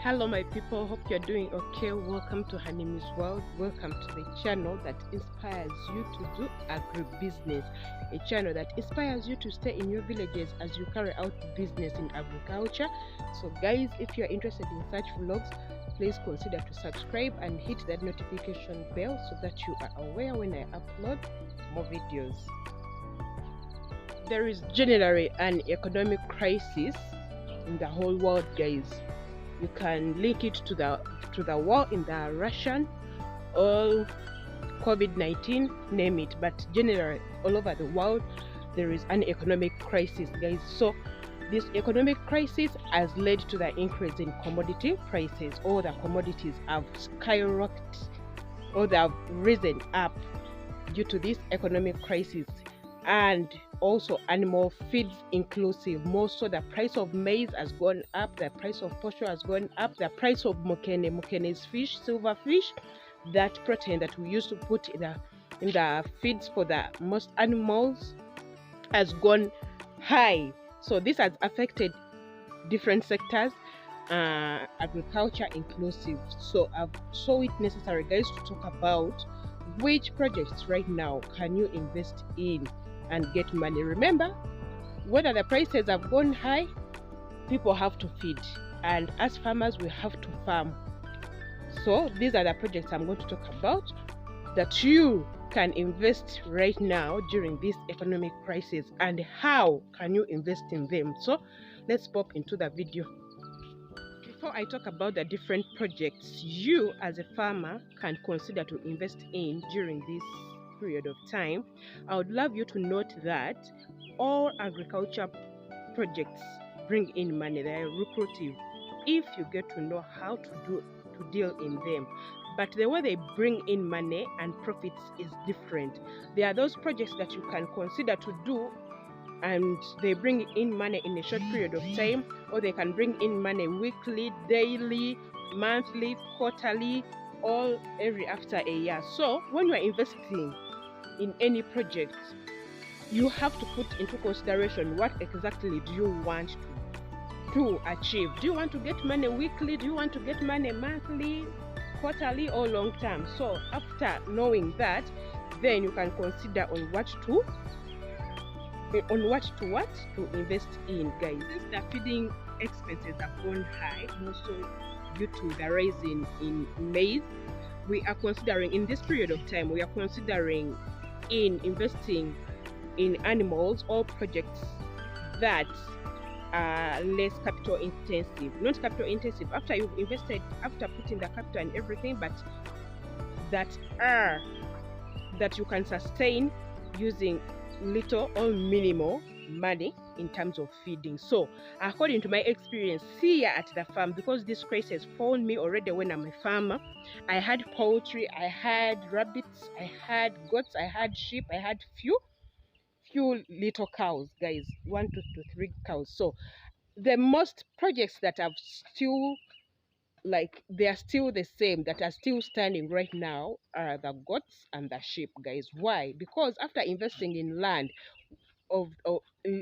Hello my people, hope you're doing okay. Welcome to Hanimi's World. Welcome to the channel that inspires you to do agribusiness, a channel that inspires you to stay in your villages as you carry out business in agriculture. So guys, if you're interested in such vlogs, please consider to subscribe and hit that notification bell so that you are aware when I upload more videos. There is generally an economic crisis in the whole world, guys. You can link it to the war in the Russian or COVID-19, name it, but generally all over the world there is an economic crisis, guys. So this economic crisis has led to the increase in commodity prices. All the commodities have skyrocketed or they have risen up due to this economic crisis, and also animal feeds inclusive. More so, the price of maize has gone up, the price of posho has gone up, the price of mukene is fish, silverfish, that protein that we used to put in the feeds for the most animals, has gone high. So this has affected different sectors, agriculture inclusive. So I've saw it necessary, guys, to talk about which projects right now can you invest in and get money. Remember, whether the prices have gone high, people have to feed, and as farmers we have to farm. So these are the projects I'm going to talk about that you can invest right now during this economic crisis, and how can you invest in them. So let's pop into the video. Before I talk about the different projects you as a farmer can consider to invest in during this period of time, I would love you to note that all agriculture projects bring in money. They are lucrative if you get to know how to deal in them. But the way they bring in money and profits is different. There are those projects that you can consider to do and they bring in money in a short period of time, or they can bring in money weekly, daily, monthly, quarterly, all every after a year. So when you are investing in any project, you have to put into consideration what exactly do you want to achieve. Do you want to get money weekly? Do you want to get money monthly, quarterly, or long term? So after knowing that, then you can consider on what to invest in, guys. Since the feeding expenses have gone high, also due to the rise in maize, we are considering in this period of time, we are considering in investing in animals or projects that are less capital intensive. Not capital intensive after you've invested, after putting the capital and everything, but that you can sustain using little or minimal money in terms of feeding. So according to my experience here at the farm, because this crisis found me already when I'm a farmer, I had poultry, I had rabbits, I had goats, I had sheep, I had few little cows, guys, 1 to 3 cows. So the most projects that I've still, like, they are still the same, that are still standing right now, are the goats and the sheep, guys. Why? Because after investing in land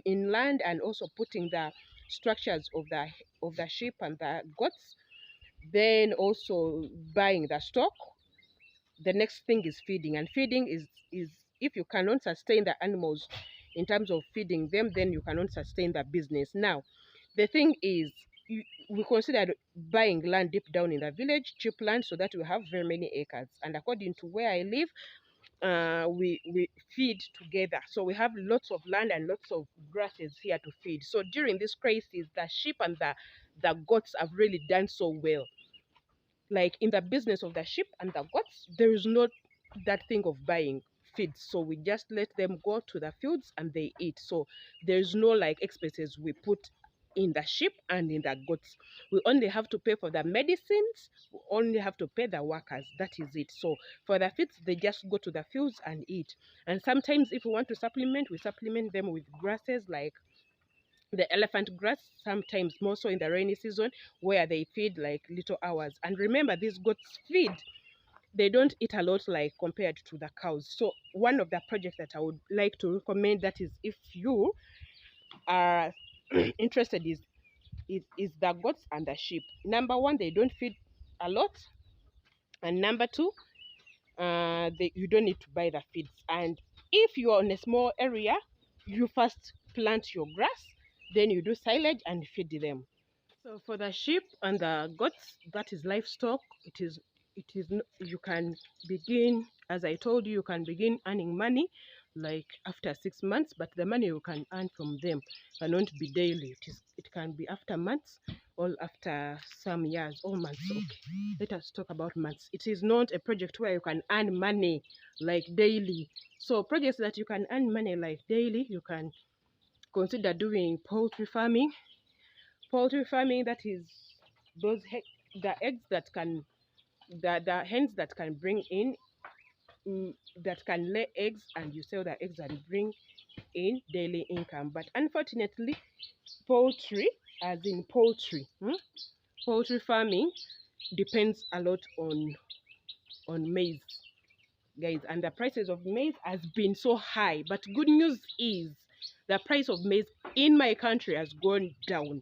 in land, and also putting the structures of the sheep and the goats, then also buying the stock, the next thing is feeding. And feeding is if you cannot sustain the animals in terms of feeding them, then you cannot sustain the business. Now the thing is, we considered buying land deep down in the village, cheap land, so that we have very many acres. And according to where I live, we feed together, so we have lots of land and lots of grasses here to feed. So during this crisis, the sheep and the goats have really done so well. Like in the business of the sheep and the goats, there is not that thing of buying feed, so we just let them go to the fields and they eat. So there's no like expenses we put in the sheep and in the goats. We only have to pay for the medicines, we only have to pay the workers, that is it. So for the feeds, they just go to the fields and eat. And sometimes if we want to supplement, we supplement them with grasses like the elephant grass, sometimes more so in the rainy season, where they feed like little hours. And remember, these goats feed, they don't eat a lot like compared to the cows. So one of the projects that I would like to recommend, that is if you are interested is the goats and the sheep. Number one, they don't feed a lot, and number two, you don't need to buy the feeds. And if you're on a small area, you first plant your grass, then you do silage and feed them. So for the sheep and the goats, that is livestock. You can begin, as I told you, you can begin earning money like after 6 months, but the money you can earn from them cannot be daily. It can be after months or after some years or months. Okay, let us talk about months. It is not a project where you can earn money like daily. So projects that you can earn money like daily, you can consider doing poultry farming. Poultry farming, that is the eggs that can the hens that can bring in that can lay eggs, and you sell the eggs and bring in daily income. But unfortunately, poultry, as in poultry farming depends a lot on maize, guys, and the prices of maize has been so high. But good news is the price of maize in my country has gone down.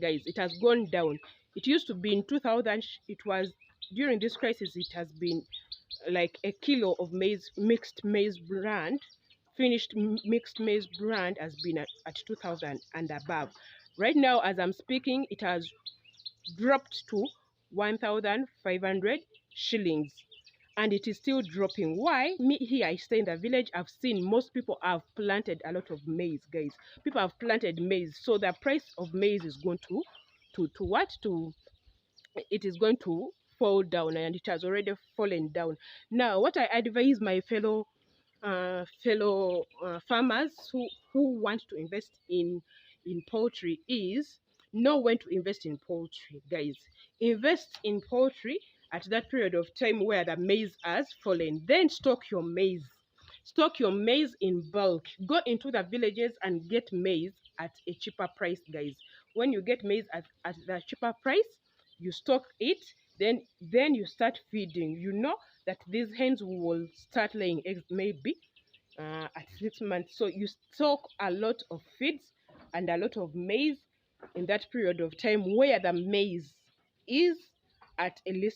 Guys, it has gone down. It used to be in 2000. It was during this crisis, it has been like a kilo of maize, mixed maize brand, finished mixed maize brand has been at 2000 and above. Right now, as I'm speaking, it has dropped to 1500 shillings, and it is still dropping. Why? Me here, I stay in the village. I've seen most people have planted a lot of maize, guys. People have planted maize, so the price of maize is going it is going to fall down, and it has already fallen down. Now, what I advise my fellow farmers who want to invest in poultry is know when to invest in poultry, guys. Invest in poultry at that period of time where the maize has fallen. Then stock your maize. Stock your maize in bulk. Go into the villages and get maize at a cheaper price, guys. When you get maize at the cheaper price, you stock it, then you start feeding. You know that these hens will start laying eggs maybe at 6 months. So you stock a lot of feeds and a lot of maize in that period of time where the maize is at a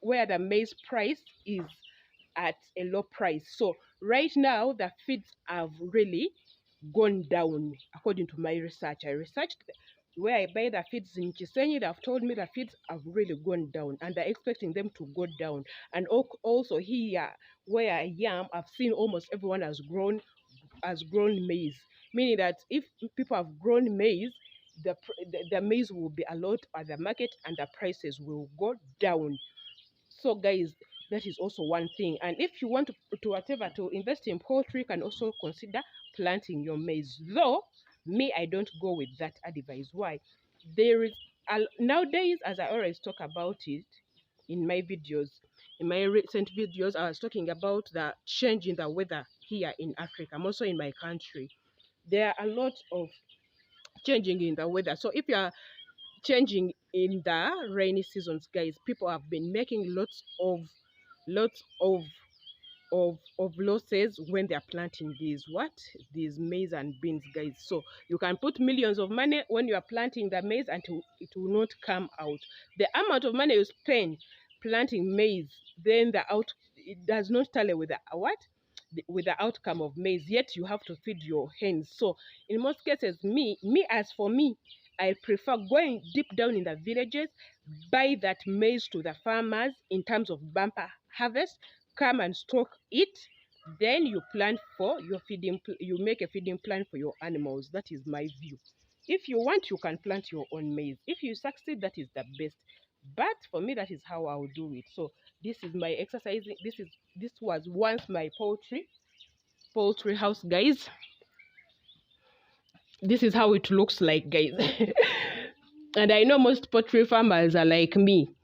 where the maize price is at a low price. So right now the feeds have really gone down according to my research. I researched where I buy the feeds in Chisenyi. They have told me the feeds have really gone down, and they're expecting them to go down. And also here where I am, I've seen almost everyone has grown maize, meaning that if people have grown maize, the maize will be a lot at the market and the prices will go down. So guys, that is also one thing. And if you want to invest in poultry, you can also consider planting your maize. Though me, I don't go with that advice. Why? There is nowadays, as I always talk about it in my videos, in my recent videos, I was talking about the change in the weather here in Africa. I'm also in my country. There are a lot of changing in the weather. So if you are changing in the rainy seasons, guys, people have been making lots of losses when they are planting these maize and beans, guys. So you can put millions of money when you are planting the maize and it will not come out. The amount of money you spend planting maize, then it does not tally with with the outcome of maize, yet you have to feed your hens. So in most cases, as for me, I prefer going deep down in the villages, buy that maize to the farmers in terms of bumper harvest, come and stock it, then you plan for your feeding, you make a feeding plan for your animals. That is my view. If you want, you can plant your own maize. If you succeed, that is the best. But for me, that is how I'll do it. So this is my exercising. This was once my poultry house, guys. This is how it looks like, guys. And I know most poultry farmers are like me.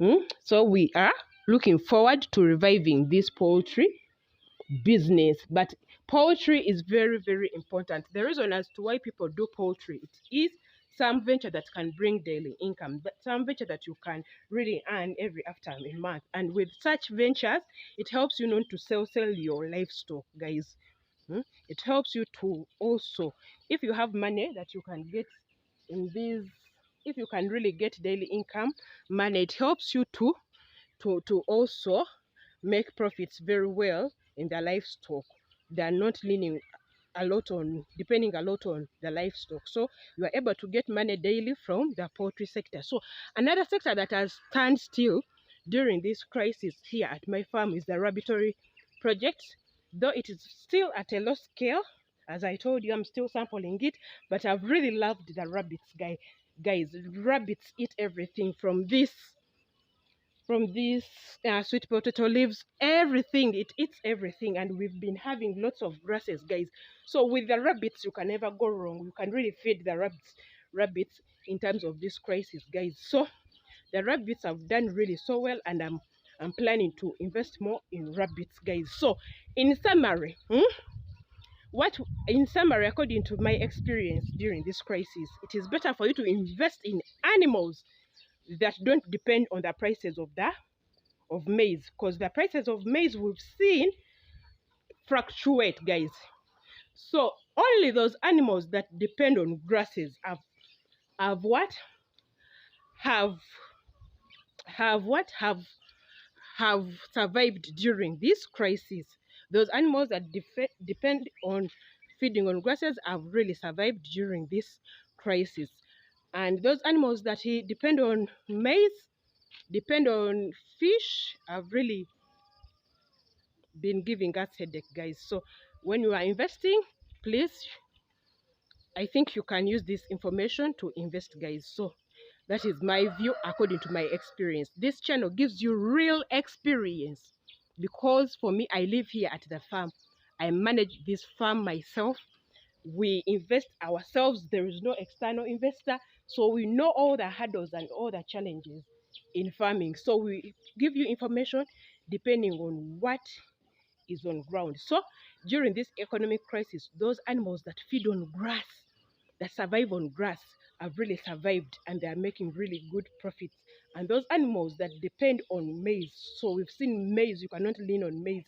So we are looking forward to reviving this poultry business. But poultry is very, very important. The reason as to why people do poultry, it is some venture that can bring daily income, but some venture that you can really earn every after a month. And with such ventures, it helps you not to sell your livestock, guys. It helps you to also, if you have money that you can get in if you can really get daily income money, it helps you to also make profits very well in the livestock. They are not leaning depending a lot on the livestock, so you are able to get money daily from the poultry sector. So another sector that has stand still during this crisis here at my farm is the rabbitory project, though it is still at a low scale. As I told you, I'm still sampling it, but I've really loved the rabbits, guys. Rabbits eat everything from this sweet potato leaves, everything. It eats everything, and we've been having lots of grasses, guys. So with the rabbits, you can never go wrong. You can really feed the rabbits in terms of this crisis, guys. So the rabbits have done really so well, and I'm planning to invest more in rabbits, guys. So in summary, according to my experience during this crisis, it is better for you to invest in animals that don't depend on the prices of maize, because the prices of maize we've seen fluctuate, guys. So only those animals that depend on grasses have what have have survived during this crisis. Those animals that depend on feeding on grasses have really survived during this crisis, and those animals that depend on maize, depend on fish, have really been giving us headache, guys. So when you are investing, please, I think you can use this information to invest, guys. So that is my view according to my experience. This channel gives you real experience, because for me, I live here at the farm. I manage this farm myself. We invest ourselves. There is no external investor, so we know all the hurdles and all the challenges in farming. So we give you information depending on what is on ground. So during this economic crisis, those animals that feed on grass, that survive on grass, have really survived, and they are making really good profits. And those animals that depend on maize, so we've seen maize, you cannot lean on maize,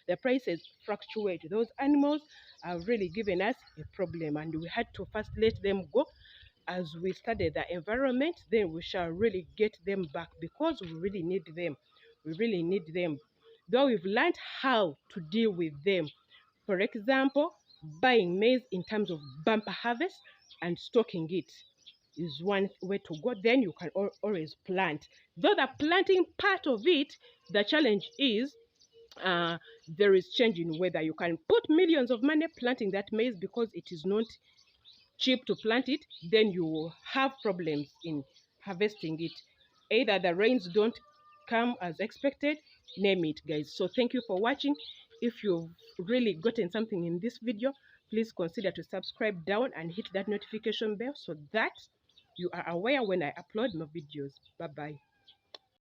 the prices fluctuate. Those animals have really given us a problem, and we had to first let them go. As we study the environment, then we shall really get them back, because we really need them. We really need them, though we've learned how to deal with them. For example, buying maize in terms of bumper harvest and stocking it is one way to go. Then you can always plant. Though the planting part of it, the challenge is there is change in weather. You can put millions of money planting that maize, because it is not cheap to plant it. Then you will have problems in harvesting it. Either the rains don't come as expected, name it, guys. So thank you for watching. If you've really gotten something in this video, please consider to subscribe down and hit that notification bell, so that you are aware when I upload my videos. Bye bye.